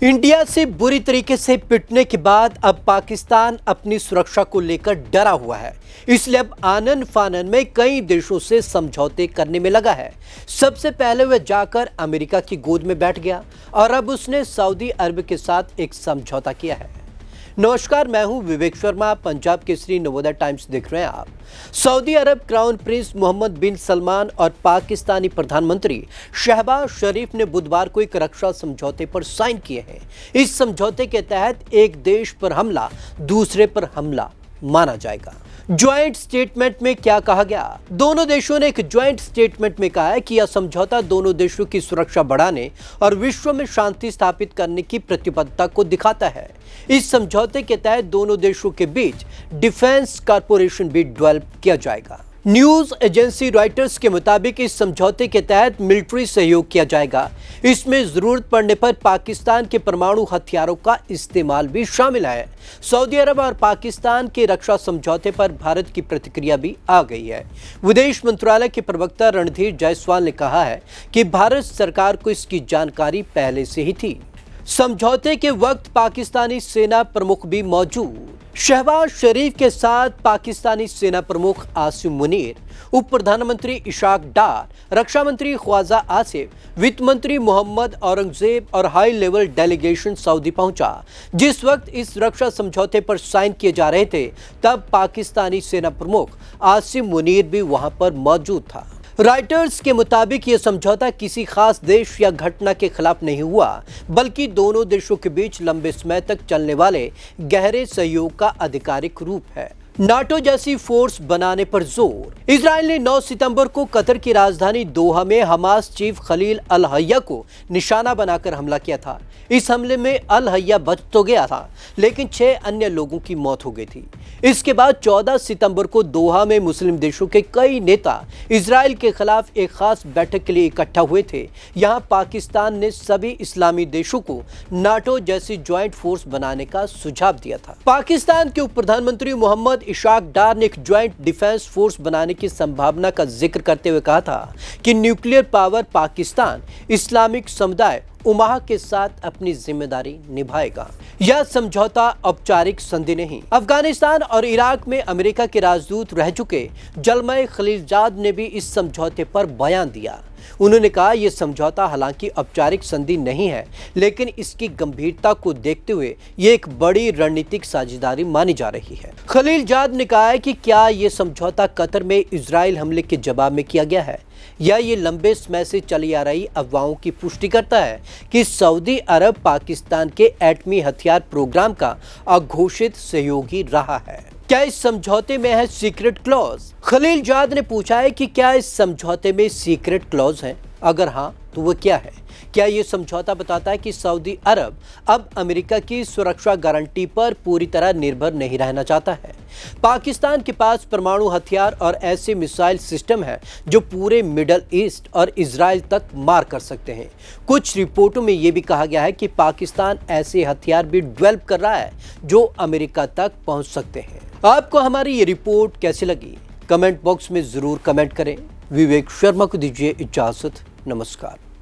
India से बुरी तरीके से पिटने के बाद अब पाकिस्तान अपनी सुरक्षा को लेकर डरा हुआ है। इसलिए अब आनन फानन में कई देशों से समझौते करने में लगा है। सबसे पहले वह जाकर अमेरिका की गोद में बैठ गया और अब उसने सऊदी अरब के साथ एक समझौता किया है। नमस्कार, मैं हूं विवेक शर्मा। पंजाब केसरी नवोदय टाइम्स देख रहे हैं आप। सऊदी अरब क्राउन प्रिंस मोहम्मद बिन सलमान और पाकिस्तानी प्रधानमंत्री शहबाज शरीफ ने बुधवार को एक रक्षा समझौते पर साइन किए हैं। इस समझौते के तहत एक देश पर हमला दूसरे पर हमला माना जाएगा। ज्वाइंट स्टेटमेंट में क्या कहा गया? दोनों देशों ने एक ज्वाइंट स्टेटमेंट में कहा है कि यह समझौता दोनों देशों की सुरक्षा बढ़ाने और विश्व में शांति स्थापित करने की प्रतिबद्धता को दिखाता है। इस समझौते के तहत दोनों देशों के बीच डिफेंस कॉरपोरेशन भी डेवलप किया जाएगा। न्यूज एजेंसी रॉयटर्स के मुताबिक इस समझौते के तहत मिलिट्री सहयोग किया जाएगा। इसमें जरूरत पड़ने पर पाकिस्तान के परमाणु हथियारों का इस्तेमाल भी शामिल है। सऊदी अरब और पाकिस्तान के रक्षा समझौते पर भारत की प्रतिक्रिया भी आ गई है। विदेश मंत्रालय के प्रवक्ता रणधीर जायसवाल ने कहा है कि भारत सरकार को इसकी जानकारी पहले से ही थी। समझौते के वक्त पाकिस्तानी सेना प्रमुख भी मौजूद। शहबाज शरीफ के साथ पाकिस्तानी सेना प्रमुख आसिम मुनीर, उप प्रधानमंत्री इशाक डार, रक्षा मंत्री ख्वाजा आसिफ, वित्त मंत्री मोहम्मद औरंगजेब और हाई लेवल डेलीगेशन सऊदी पहुंचा। जिस वक्त इस रक्षा समझौते पर साइन किए जा रहे थे, तब पाकिस्तानी सेना प्रमुख आसिम मुनीर भी वहां पर मौजूद था। रॉयटर्स के मुताबिक यह समझौता किसी खास देश या घटना के खिलाफ नहीं हुआ, बल्कि दोनों देशों के बीच लंबे समय तक चलने वाले गहरे सहयोग का आधिकारिक रूप है। नाटो जैसी फोर्स बनाने पर जोर। इजराइल ने 9 सितंबर को कतर की राजधानी दोहा में हमास चीफ खलील अल हय्या को निशाना बनाकर हमला किया था। इस हमले में अल हय्या बच तो गया था, लेकिन 6 अन्य लोगों की मौत हो गई थी। इसके बाद 14 सितंबर को दोहा में मुस्लिम देशों के कई नेता इजराइल के खिलाफ एक खास बैठक के लिए इकट्ठा हुए थे। यहां पाकिस्तान ने सभी इस्लामी देशों को नाटो जैसी ज्वाइंट फोर्स बनाने का सुझाव दिया था। पाकिस्तान के उप प्रधानमंत्री मोहम्मद इशाक डार ने एक ज्वाइंट डिफेंस फोर्स बनाने की संभावना का जिक्र करते हुए कहा था कि न्यूक्लियर पावर पाकिस्तान इस्लामिक समुदाय उमाह के साथ अपनी जिम्मेदारी निभाएगा। यह समझौता औपचारिक संधि नहीं। अफगानिस्तान और इराक में अमेरिका के राजदूत रह चुके जलमय खलीलजाद ने भी इस समझौते पर बयान दिया। उन्होंने कहा, यह समझौता हालांकि औपचारिक संधि नहीं है, लेकिन इसकी गंभीरता को देखते हुए यह एक बड़ी रणनीतिक साझेदारी मानी जा रही है। खलीलजाद ने कहा है कि क्या यह समझौता कतर में इजराइल हमले के जवाब में किया गया है, या ये लंबे समय से चली आ रही अफवाहों की पुष्टि करता है कि सऊदी अरब पाकिस्तान के एटमी हथियार प्रोग्राम का अघोषित सहयोगी रहा है। क्या इस समझौते में है सीक्रेट क्लॉज? खलीलजाद ने पूछा है कि क्या इस समझौते में सीक्रेट क्लॉज है? अगर हाँ, तो वो क्या है? क्या ये समझौता बताता है कि सऊदी अरब अब अमेरिका की सुरक्षा गारंटी पर पूरी तरह निर्भर नहीं रहना चाहता है? पाकिस्तान के पास परमाणु हथियार और ऐसे मिसाइल सिस्टम है जो पूरे मिडल ईस्ट और इजराइल तक मार कर सकते हैं। कुछ रिपोर्टों में ये भी कहा गया है कि पाकिस्तान ऐसे हथियार भी डेवलप कर रहा है जो अमेरिका तक पहुंच सकते हैं। आपको हमारी ये रिपोर्ट कैसी लगी? कमेंट बॉक्स में जरूर कमेंट करें। विवेक शर्मा को दीजिए इजाजत। नमस्कार।